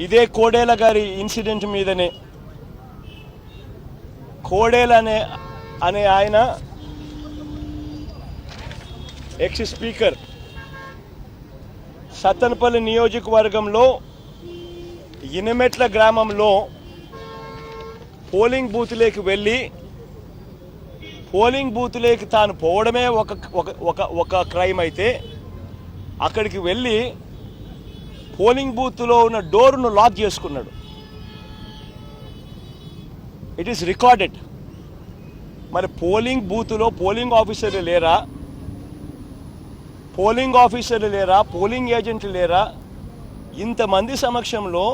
ఇదే కోడేల గారి ఇన్సిడెంట్ మీదనే కోడేల అనే ఆయన ఎక్స్ స్పీకర్ సత్తెనపల్లి నియోజకవర్గంలో ఇనమెట్ల గ్రామంలో పోలింగ్ బూత్లోకి వెళ్ళి పోలింగ్ బూత్లోకి తాను పోవడమే ఒక క్రైమ్ అయితే అక్కడికి వెళ్ళి పోలింగ్ బూత్లో ఉన్న డోర్ను లాక్ చేసుకున్నాడు. It is recorded. మరి పోలింగ్ బూత్లో పోలింగ్ ఆఫీసర్లు లేరా, పోలింగ్ ఏజెంట్లు లేరా? ఇంతమంది సమక్షంలో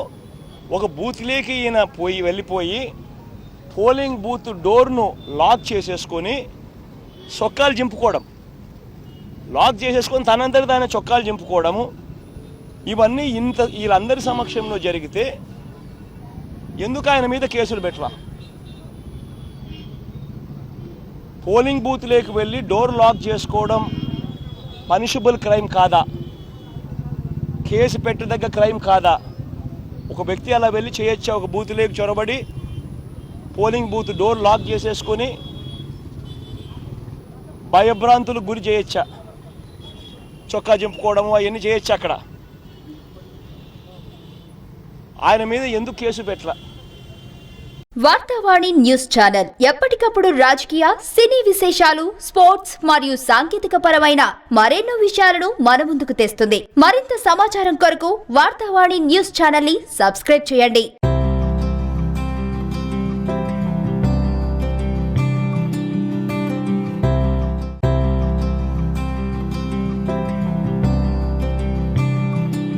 ఒక బూత్లోకి ఈయన వెళ్ళిపోయి పోలింగ్ బూత్ డోర్ను లాక్ చేసేసుకొని చొక్కాలు చింపుకోవడం, లాక్ చేసేసుకొని తనంతట తానే చొక్కాలు చింపుకోవడము, ఇవన్నీ వీళ్ళందరి సమక్షంలో జరిగితే ఎందుకు ఆయన మీద కేసులు పెట్టరా? పోలింగ్ బూత్లోకి వెళ్ళి డోర్ లాక్ చేసుకోవడం పనిషబుల్ క్రైమ్ కాదా? కేసు పెట్టదగ్గ క్రైమ్ కాదా? ఒక వ్యక్తి అలా వెళ్ళి చేయొచ్చా? ఒక బూత్లోకి చొరబడి పోలింగ్ బూత్ డోర్ లాక్ చేసేసుకొని భయభ్రాంతులకు గురి చేయొచ్చా? చొక్కా చింపుకోవడము అవన్నీ చేయొచ్చు. అక్కడ ఆయన మీద ఎందుకు కేసు పెట్టరా? వార్తావాణి న్యూస్ ఛానల్ ఎప్పటికప్పుడు రాజకీయ, సినీ విశేషాలు, స్పోర్ట్స్ మరియు సాంకేతిక పరమైన మరెన్నో విషయాలను మన ముందుకు తెస్తుంది. మరింత సమాచారం కొరకు వార్తావాణి న్యూస్ ఛానల్ ని సబ్స్క్రైబ్ చేయండి.